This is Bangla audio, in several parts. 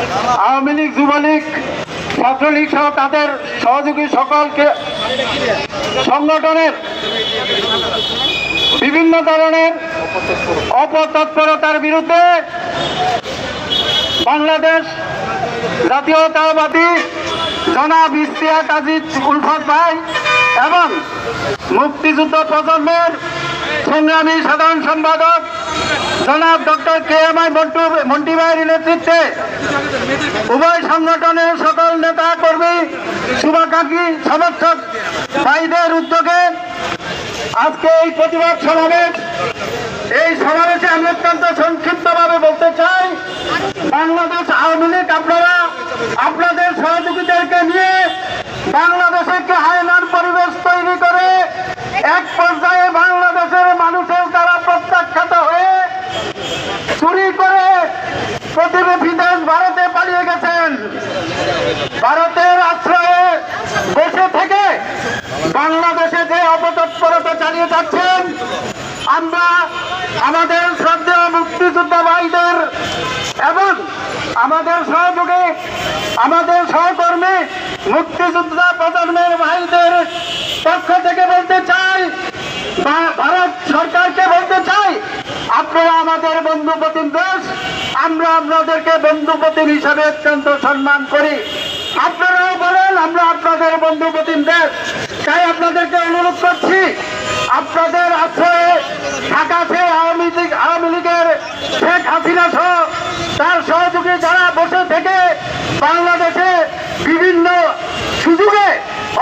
আওয়ামী লীগ, যুবলীগ, ছাত্রলীগ সহ তাদের সহযোগী সকলকে সংগঠনের বিভিন্ন ধরনের অপতৎপরতার বিরুদ্ধে বাংলাদেশ জাতীয়তাবাদী জনাব ইশতিয়াক আজিজ উলফত ভাই এবং মুক্তিযুদ্ধ প্রজন্মের সংগ্রামী সাধারণ সম্পাদক জনাব ডক্টর KMI মন্টি ভাইয়ের নেতৃত্বে উভয় সংগঠনের সকল নেতা কর্মী শুভাকাঙ্ক্ষী সমর্থক ভাইদের উদ্যোগে আজকে এই প্রতিবাদ সমাবেশ। এই সমাবেশে আমি অত্যন্ত সংক্ষিপ্তভাবে বলতে চাই, বাংলাদেশ আওয়ামী লীগ আপনারা আপনাদের সহযোগীদেরকে নিয়ে বাংলাদেশে একটি হায়নার পরিবেশ তৈরি করে এক পর্যায়ে বাংলাদেশের মানুষের দ্বারা প্রত্যাখ্যাত হয়ে চুরি করে প্রতিবেশী দেশ ভারতে পালিয়ে গেছেন। ভারতের আশ্রয়ে বসে থেকে বাংলাদেশে যে অপতৎপরতা চালিয়ে যাচ্ছেন, আমরা আমাদের শ্রদ্ধেয় মুক্তিযোদ্ধা ভাইদের এবং আমাদের সহযোগী আমাদের সহকর্মী মুক্তিযোদ্ধা প্রজন্মের ভাইদের পক্ষ থেকে বলতে চাই, ভারত সরকারকে বলতে চাই, আপনারা আমাদের বন্ধুপ্রতিম দেশ, আমরা আপনাদেরকে বন্ধুপ্রতিম হিসাবে অত্যন্ত সম্মান করি। আপনারাও বলেন আমরা আপনাদের বন্ধুপ্রতিম দেশ। তাই আপনাদেরকে অনুরোধ করছি, আপনাদের আশ্রয়ে ঢাকাতে আওয়ামী লীগের শেখ হাসিনা সহ তার সহযোগী যারা বসে থেকে বাংলাদেশে বিভিন্ন সুযোগে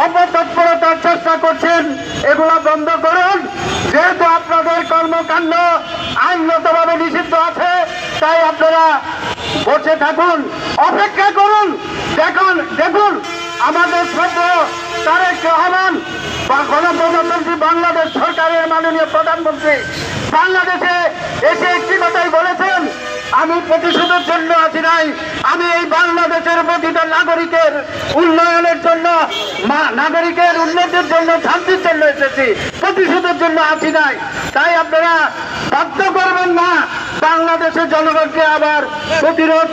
অপতৎপরতার চেষ্টা করছেন, এগুলো বন্ধ করুন। যেহেতু আপনাদের কর্মকাণ্ড আইনগতভাবে নিষিদ্ধ আছে, তাই আপনারা বসে থাকুন, অপেক্ষা করুন। দেখুন আমাদের শ্রদ্ধেয় তারেক রহমান বা গণপ্রজাতন্ত্রী বাংলাদেশ সরকারের মাননীয় প্রধানমন্ত্রী বাংলাদেশে এসে একটি কথাই বলেছেন, আমি প্রতিশোধের জন্য আছি নাই, আমি এই বাংলাদেশের প্রতিটা নাগরিকের উন্নয়নের জন্য, নাগরিকের উন্নতির জন্য, শান্তির জন্য এসেছি, প্রতিশোধের জন্য আছি নাই। তাই আপনারা বাধ্য করবেন না বাংলাদেশের জনগণকে আবার প্রতিবাদ